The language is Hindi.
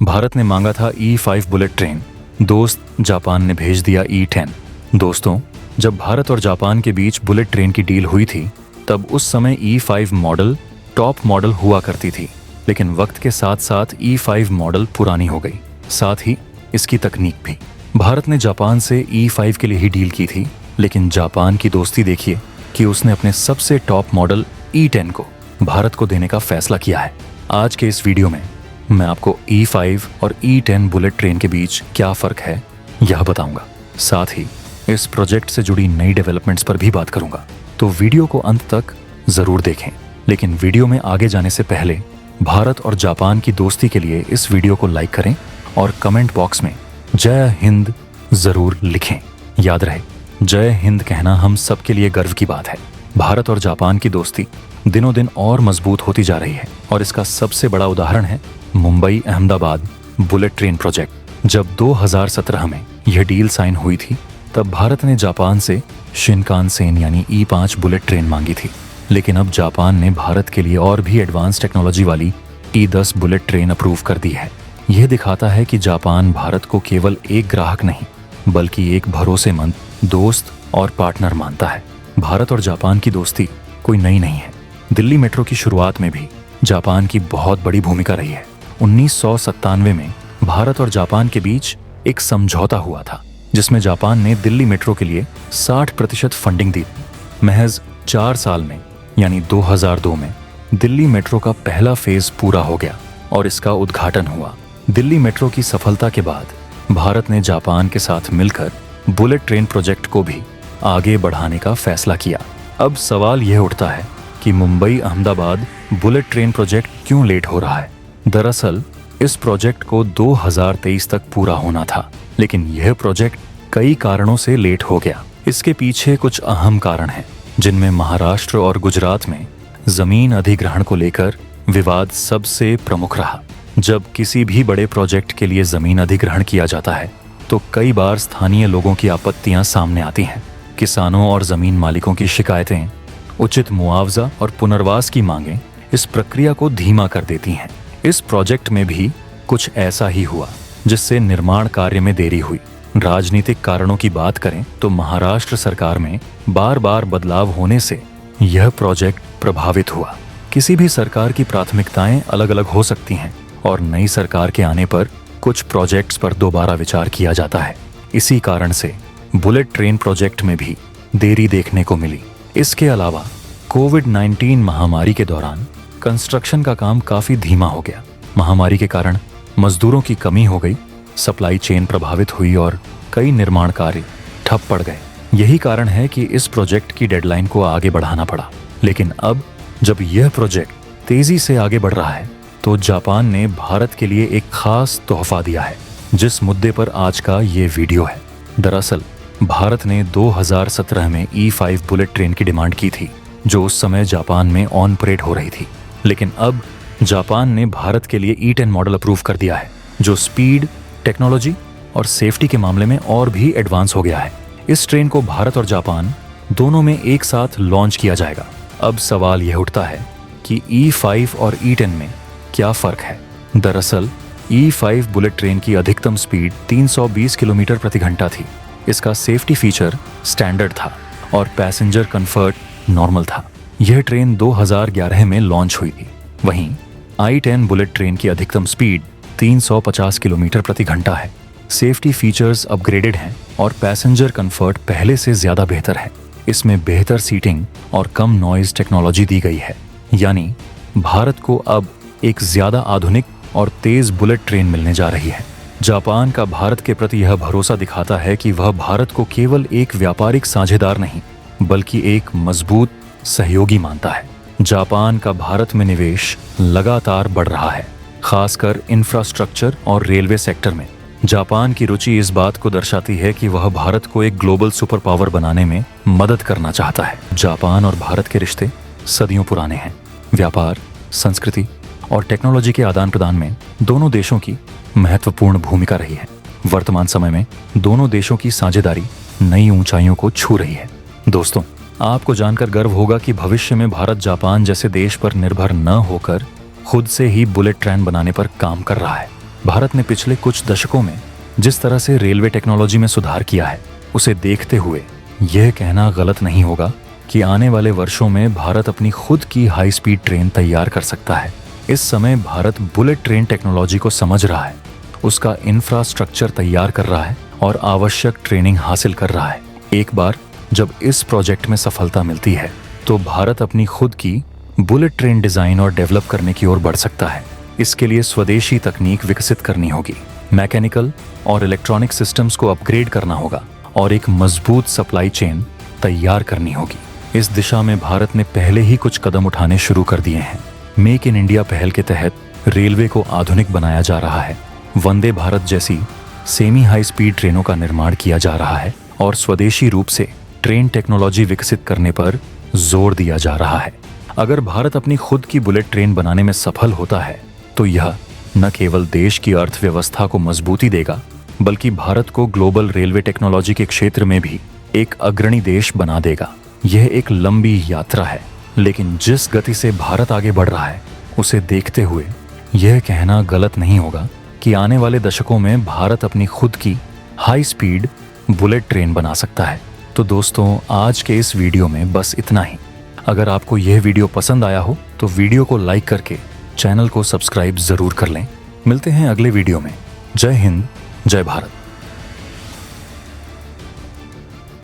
भारत ने मांगा था E5 बुलेट ट्रेन, दोस्त जापान ने भेज दिया E10। दोस्तों, जब भारत और जापान के बीच बुलेट ट्रेन की डील हुई थी तब उस समय E5 मॉडल टॉप मॉडल हुआ करती थी, लेकिन वक्त के साथ साथ E5 मॉडल पुरानी हो गई, साथ ही इसकी तकनीक भी। भारत ने जापान से E5 के लिए ही डील की थी, लेकिन जापान की दोस्ती देखिए कि उसने अपने सबसे टॉप मॉडल E10 को भारत को देने का फैसला किया है। आज के इस वीडियो में मैं आपको E5 और E10 बुलेट ट्रेन के बीच क्या फ़र्क है यह बताऊंगा। साथ ही इस प्रोजेक्ट से जुड़ी नई डेवलपमेंट्स पर भी बात करूंगा, तो वीडियो को अंत तक ज़रूर देखें। लेकिन वीडियो में आगे जाने से पहले भारत और जापान की दोस्ती के लिए इस वीडियो को लाइक करें और कमेंट बॉक्स में जय हिंद ज़रूर लिखें। याद रहे, जय हिंद कहना हम सब के लिए गर्व की बात है। भारत और जापान की दोस्ती दिनों दिन और मजबूत होती जा रही है और इसका सबसे बड़ा उदाहरण है Mumbai Ahmedabad bullet train project. जब 2017 में यह डील साइन हुई थी तब भारत ने जापान से शिनकानसेन यानी E5 बुलेट ट्रेन मांगी थी, लेकिन अब जापान ने भारत के लिए और भी एडवांस टेक्नोलॉजी वाली E10 बुलेट ट्रेन अप्रूव कर दी है। यह दिखाता है कि जापान भारत को केवल एक ग्राहक नहीं बल्कि एक भरोसेमंद दोस्त और पार्टनर मानता है। भारत और जापान की दोस्ती कोई नई नहीं है। दिल्ली मेट्रो की शुरुआत में भी जापान की बहुत बड़ी भूमिका रही है। 1997 में भारत और जापान के बीच एक समझौता हुआ था जिसमें जापान ने दिल्ली मेट्रो के लिए 60% फंडिंग दी। महज 4 साल में यानी 2002 में दिल्ली मेट्रो का पहला फेज पूरा हो गया और इसका उद्घाटन हुआ। दिल्ली मेट्रो की सफलता के बाद भारत ने जापान के साथ मिलकर बुलेट ट्रेन प्रोजेक्ट को भी आगे बढ़ाने का फैसला किया। अब सवाल यह उठता है कि Mumbai Ahmedabad bullet train project क्यों लेट हो रहा है। दरअसल इस प्रोजेक्ट को 2023 तक पूरा होना था, लेकिन यह प्रोजेक्ट कई कारणों से लेट हो गया। इसके पीछे कुछ अहम कारण हैं, जिनमें महाराष्ट्र और गुजरात में जमीन अधिग्रहण को लेकर विवाद सबसे प्रमुख रहा। जब किसी भी बड़े प्रोजेक्ट के लिए जमीन अधिग्रहण किया जाता है तो कई बार स्थानीय लोगों की आपत्तियां सामने आती हैं। किसानों और जमीन मालिकों की शिकायतें, उचित मुआवजा और पुनर्वास की मांगें इस प्रक्रिया को धीमा कर देती हैं। इस प्रोजेक्ट में भी कुछ ऐसा ही हुआ, जिससे निर्माण कार्य में देरी हुई। राजनीतिक कारणों की बात करें तो महाराष्ट्र सरकार में बार बार बदलाव होने से यह प्रोजेक्ट प्रभावित हुआ। किसी भी सरकार की प्राथमिकताएं अलग अलग हो सकती हैं और नई सरकार के आने पर कुछ प्रोजेक्ट्स पर दोबारा विचार किया जाता है। इसी कारण से बुलेट ट्रेन प्रोजेक्ट में भी देरी देखने को मिली। इसके अलावा कोविड-19 महामारी के दौरान कंस्ट्रक्शन का काम काफी धीमा हो गया। महामारी के कारण मजदूरों की कमी हो गई, सप्लाई चेन प्रभावित हुई और कई निर्माण कार्य ठप पड़ गए। यही कारण है कि इस प्रोजेक्ट की डेडलाइन को आगे बढ़ाना पड़ा। लेकिन अब जब यह प्रोजेक्ट तेजी से आगे बढ़ रहा है तो जापान ने भारत के लिए एक खास तोहफा दिया है, जिस मुद्दे पर आज का ये वीडियो है। दरअसल भारत ने 2017 में E5 बुलेट ट्रेन की डिमांड की थी, जो उस समय जापान में ऑन परेड हो रही थी। लेकिन अब जापान ने भारत के लिए E10 मॉडल अप्रूव कर दिया है, जो स्पीड, टेक्नोलॉजी और सेफ्टी के मामले में और भी एडवांस हो गया है। इस ट्रेन को भारत और जापान दोनों में एक साथ लॉन्च किया जाएगा। अब सवाल यह उठता है कि E5 और E10 में क्या फ़र्क है। दरअसल E5 बुलेट ट्रेन की अधिकतम स्पीड 320 किलोमीटर प्रति घंटा थी। इसका सेफ्टी फीचर स्टैंडर्ड था और पैसेंजर कंफर्ट नॉर्मल था। यह ट्रेन 2011 में लॉन्च हुई थी। वहीं I10 बुलेट ट्रेन की अधिकतम स्पीड 350 किलोमीटर प्रति घंटा है। सेफ्टी फीचर्स अपग्रेडेड हैं और पैसेंजर कंफर्ट पहले से ज़्यादा बेहतर है। इसमें बेहतर सीटिंग और कम नॉइज टेक्नोलॉजी दी गई है, यानी भारत को अब एक ज़्यादा आधुनिक और तेज़ बुलेट ट्रेन मिलने जा रही है। जापान का भारत के प्रति यह भरोसा दिखाता है कि वह भारत को केवल एक व्यापारिक साझेदार नहीं बल्कि एक मजबूत सहयोगी मानता है। जापान का भारत में निवेश लगातार बढ़ रहा है, खासकर इंफ्रास्ट्रक्चर और रेलवे सेक्टर में। जापान की रुचि इस बात को दर्शाती है कि वह भारत को एक ग्लोबल सुपर पावर बनाने में मदद करना चाहता है। जापान और भारत के रिश्ते सदियों पुराने हैं। व्यापार, संस्कृति और टेक्नोलॉजी के आदान प्रदान में दोनों देशों की महत्वपूर्ण भूमिका रही है। वर्तमान समय में दोनों देशों की साझेदारी नई ऊंचाइयों को छू रही है। दोस्तों, आपको जानकर गर्व होगा कि भविष्य में भारत जापान जैसे देश पर निर्भर न होकर खुद से ही बुलेट ट्रेन बनाने पर काम कर रहा है। भारत ने पिछले कुछ दशकों में जिस तरह से रेलवे टेक्नोलॉजी में सुधार किया है, उसे देखते हुए यह कहना गलत नहीं होगा कि आने वाले वर्षों में भारत अपनी खुद की हाई स्पीड ट्रेन तैयार कर सकता है। इस समय भारत बुलेट ट्रेन टेक्नोलॉजी को समझ रहा है, उसका इंफ्रास्ट्रक्चर तैयार कर रहा है और आवश्यक ट्रेनिंग हासिल कर रहा है। एक बार जब इस प्रोजेक्ट में सफलता मिलती है तो भारत अपनी खुद की बुलेट ट्रेन डिजाइन और डेवलप करने की ओर बढ़ सकता है। इसके लिए स्वदेशी तकनीक विकसित करनी होगी, मैकेनिकल और इलेक्ट्रॉनिक सिस्टम्स को अपग्रेड करना होगा और एक मजबूत सप्लाई चेन तैयार करनी होगी। इस दिशा में भारत ने पहले ही कुछ कदम उठाने शुरू कर दिए हैं। मेक इन इंडिया पहल के तहत रेलवे को आधुनिक बनाया जा रहा है, वंदे भारत जैसी सेमी हाई स्पीड ट्रेनों का निर्माण किया जा रहा है और स्वदेशी रूप से ट्रेन टेक्नोलॉजी विकसित करने पर जोर दिया जा रहा है। अगर भारत अपनी खुद की बुलेट ट्रेन बनाने में सफल होता है तो यह न केवल देश की अर्थव्यवस्था को मजबूती देगा, बल्कि भारत को ग्लोबल रेलवे टेक्नोलॉजी के क्षेत्र में भी एक अग्रणी देश बना देगा। यह एक लंबी यात्रा है, लेकिन जिस गति से भारत आगे बढ़ रहा है उसे देखते हुए यह कहना गलत नहीं होगा कि आने वाले दशकों में भारत अपनी खुद की हाई स्पीड बुलेट ट्रेन बना सकता है। तो दोस्तों, आज के इस वीडियो में बस इतना ही। अगर आपको यह वीडियो पसंद आया हो तो वीडियो को लाइक करके चैनल को सब्सक्राइब जरूर कर लें। मिलते हैं अगले वीडियो में। जय हिंद, जय भारत।